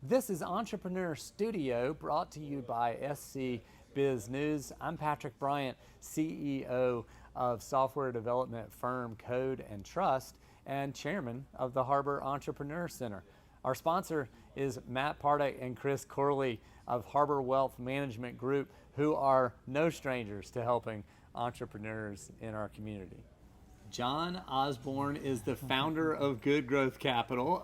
This is Entrepreneur Studio, brought to you by SC Biz News. I'm Patrick Bryant, CEO of software development firm Code and Trust and chairman of the Harbor Entrepreneur Center. Our sponsor is Matt Pardek and Chris Corley of Harbor Wealth Management Group, who are no strangers to helping entrepreneurs in our community. John Osborne is the founder of Good Growth Capital,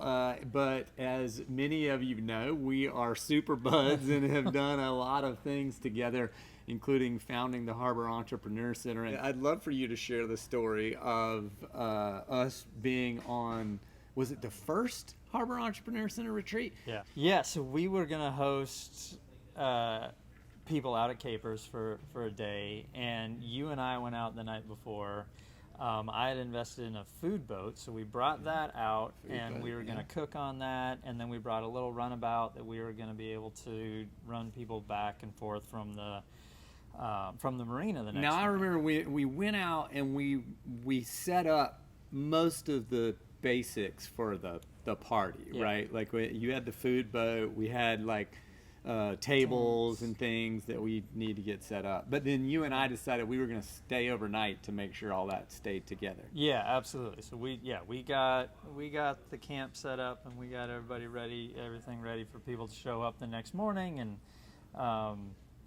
but as many of you know, we are super buds and have done a lot of things together, including founding the Harbor Entrepreneur Center. And I'd love for you to share the story of us being on, was it the first Harbor Entrepreneur Center retreat? Yeah, so we were going to host people out at Capers for a day, and you and I went out the night before. I had invested in a food boat, so we brought that out, we were going to cook on that, and then we brought a little runabout that we were going to be able to run people back and forth from the marina the next Now, morning. I remember we went out and we set up most of the basics for the party, right? Like you had the food boat, we had like tables and things that we need to get set up. But then you and I decided we were going to stay overnight to make sure all that stayed together. Yeah, absolutely. So we got the camp set up, and we got everything ready for people to show up the next morning, and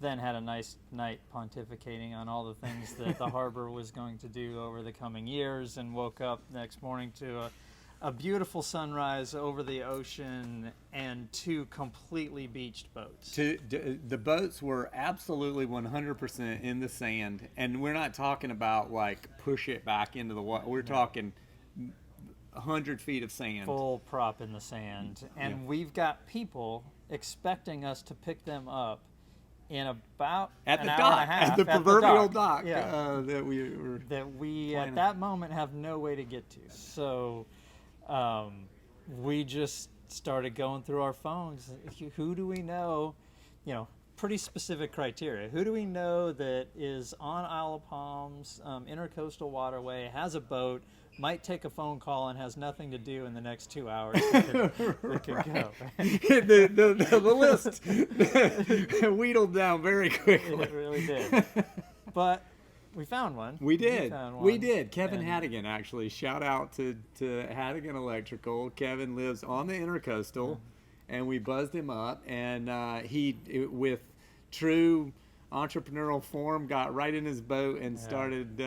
then had a nice night pontificating on all the things that the harbor was going to do over the coming years, and woke up next morning to a beautiful sunrise over the ocean and two completely beached boats. The boats were absolutely 100% in the sand, and we're not talking about like push it back into the water. We're talking 100 feet of sand. Full prop in the sand. And we've got people expecting us to pick them up in about at an the hour dock, and a half. at the proverbial dock Yeah. that we at that moment have no way to get to. So we just started going through our phones. Who do we know? Pretty specific criteria. Who do we know that is on Isle of Palms, intercoastal waterway, has a boat, might take a phone call, and has nothing to do in the next 2 hours that could go. the list wheedled down very quickly. It really did. But we found one. We did. Kevin Haddigan, actually. Shout out to Haddigan Electrical. Kevin lives on the intercoastal, and we buzzed him up, and he, with true entrepreneurial form, got right in his boat and started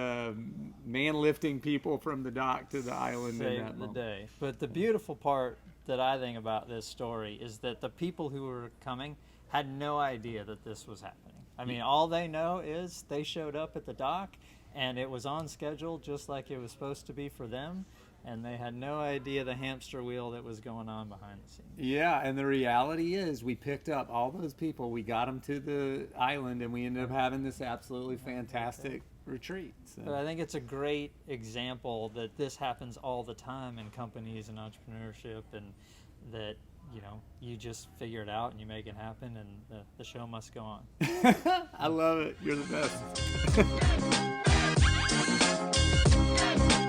man lifting people from the dock to the island. Saved the day. But the beautiful part that I think about this story is that the people who were coming had no idea that this was happening. I mean, all they know is they showed up at the dock, and it was on schedule just like it was supposed to be for them, and they had no idea the hamster wheel that was going on behind the scenes. Yeah, and the reality is we picked up all those people, we got them to the island, and we ended up having this absolutely fantastic retreat. So. But I think it's a great example that this happens all the time in companies and entrepreneurship, and that you just figure it out and you make it happen, and the show must go on. I love it. You're the best.